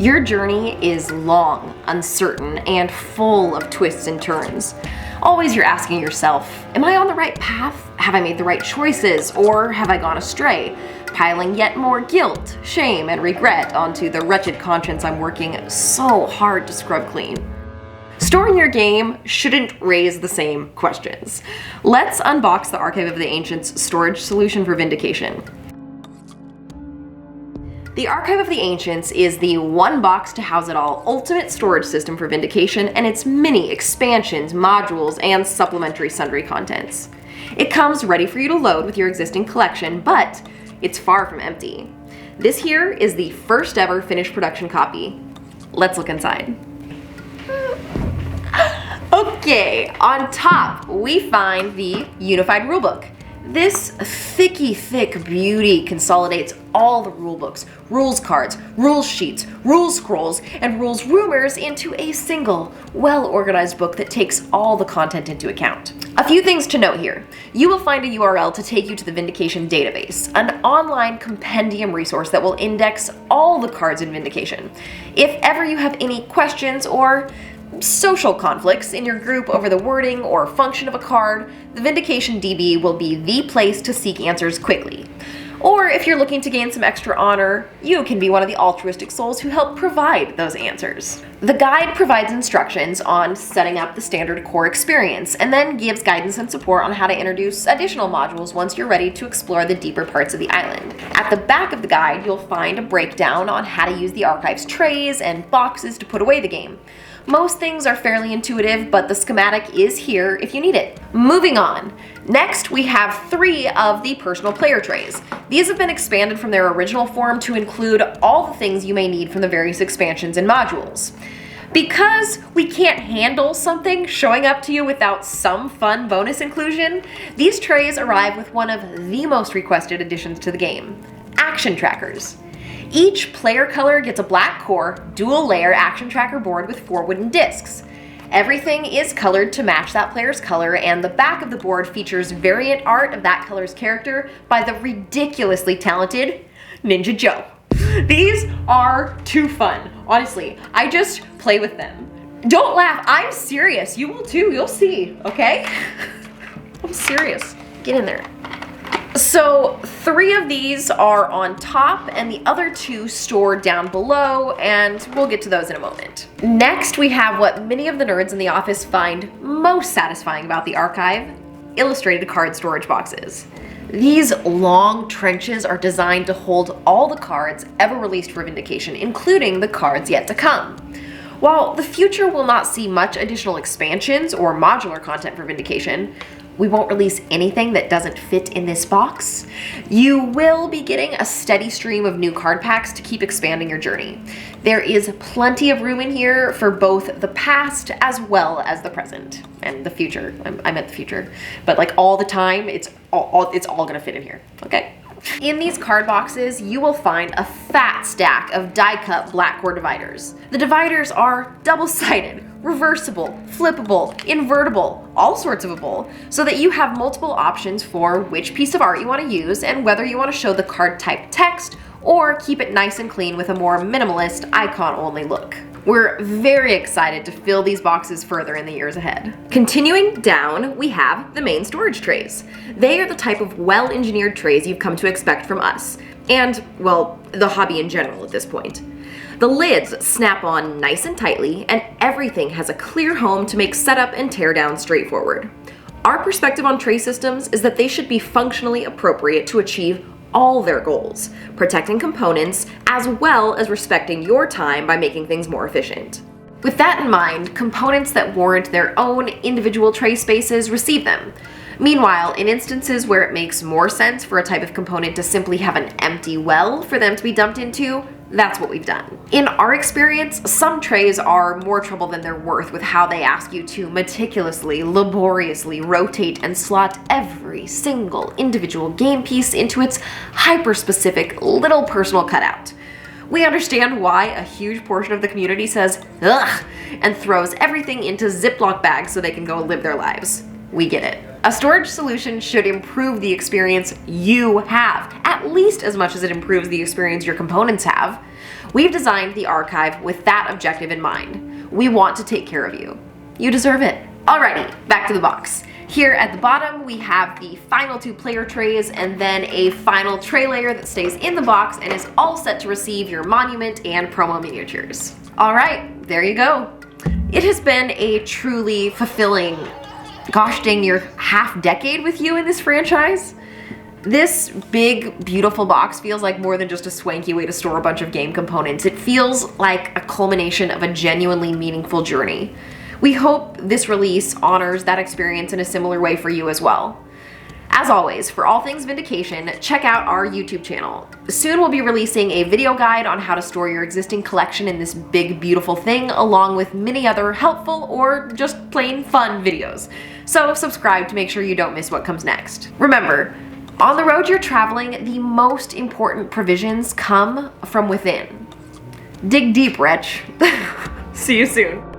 Your journey is long, uncertain, and full of twists and turns. Always you're asking yourself, am I on the right path? Have I made the right choices, or have I gone astray? Piling yet more guilt, shame, and regret onto the wretched conscience I'm working so hard to scrub clean. Storing your game shouldn't raise the same questions. Let's unbox the Archive of the Ancients storage solution for Vindication. The Archive of the Ancients is the one box to house it all ultimate storage system for Vindication and its many expansions, modules, and supplementary sundry contents. It comes ready for you to load with your existing collection, but it's far from empty. This here is the first ever finished production copy. Let's look inside. Okay, on top we find the Unified Rulebook. This thicky thick beauty consolidates all the rulebooks, rules cards, rules sheets, rules scrolls, and rules rumors into a single, well-organized book that takes all the content into account. A few things to note here. You will find a URL to take you to the Vindication database, an online compendium resource that will index all the cards in Vindication. If ever you have any questions or social conflicts in your group over the wording or function of a card, the Vindication DB will be the place to seek answers quickly. Or if you're looking to gain some extra honor, you can be one of the altruistic souls who help provide those answers. The guide provides instructions on setting up the standard core experience, and then gives guidance and support on how to introduce additional modules once you're ready to explore the deeper parts of the island. At the back of the guide, you'll find a breakdown on how to use the archive's trays and boxes to put away the game. Most things are fairly intuitive, but the schematic is here if you need it. Moving on. Next, we have 3 of the personal player trays. These have been expanded from their original form to include all the things you may need from the various expansions and modules. Because we can't handle something showing up to you without some fun bonus inclusion, these trays arrive with one of the most requested additions to the game: action trackers. Each player color gets a black core, dual layer action tracker board with 4 wooden discs. Everything is colored to match that player's color, and the back of the board features variant art of that color's character by the ridiculously talented Ninja Joe. These are too fun. Honestly, I just play with them. Don't laugh, I'm serious. You will too, you'll see, okay? I'm serious. Get in there. So 3 of these are on top and the other 2 stored down below, and we'll get to those in a moment. Next, we have what many of the nerds in the office find most satisfying about the archive: illustrated card storage boxes. These long trenches are designed to hold all the cards ever released for Vindication, including the cards yet to come. While the future will not see much additional expansions or modular content for Vindication, we won't release anything that doesn't fit in this box. You will be getting a steady stream of new card packs to keep expanding your journey. There is plenty of room in here for both the past as well as the present and the future. I meant the future, but like all the time, it's all gonna fit in here, okay? In these card boxes, you will find a fat stack of die-cut black core dividers. The dividers are double-sided, reversible, flippable, invertible, all sorts of a bowl, so that you have multiple options for which piece of art you want to use and whether you want to show the card type text or keep it nice and clean with a more minimalist icon-only look. We're very excited to fill these boxes further in the years ahead. Continuing down, we have the main storage trays. They are the type of well-engineered trays you've come to expect from us, and, well, the hobby in general at this point. The lids snap on nice and tightly, and everything has a clear home to make setup and teardown straightforward. Our perspective on tray systems is that they should be functionally appropriate to achieve all their goals, protecting components as well as respecting your time by making things more efficient. With that in mind, components that warrant their own individual tray spaces receive them. Meanwhile, in instances where it makes more sense for a type of component to simply have an empty well for them to be dumped into, that's what we've done. In our experience, some trays are more trouble than they're worth with how they ask you to meticulously, laboriously rotate and slot every single individual game piece into its hyper-specific little personal cutout. We understand why a huge portion of the community says, ugh, and throws everything into Ziploc bags so they can go live their lives. We get it. A storage solution should improve the experience you have, at least as much as it improves the experience your components have. We've designed the archive with that objective in mind. We want to take care of you. You deserve it. Alrighty, back to the box. Here at the bottom, we have the final 2 player trays and then a final tray layer that stays in the box and is all set to receive your monument and promo miniatures. Alright, there you go. It has been a truly fulfilling, gosh dang near half-decade with you in this franchise. This big, beautiful box feels like more than just a swanky way to store a bunch of game components. It feels like a culmination of a genuinely meaningful journey. We hope this release honors that experience in a similar way for you as well. As always, for all things Vindication, check out our YouTube channel. Soon we'll be releasing a video guide on how to store your existing collection in this big, beautiful thing, along with many other helpful or just plain fun videos. So subscribe to make sure you don't miss what comes next. Remember, on the road you're traveling, the most important provisions come from within. Dig deep, wretch. See you soon.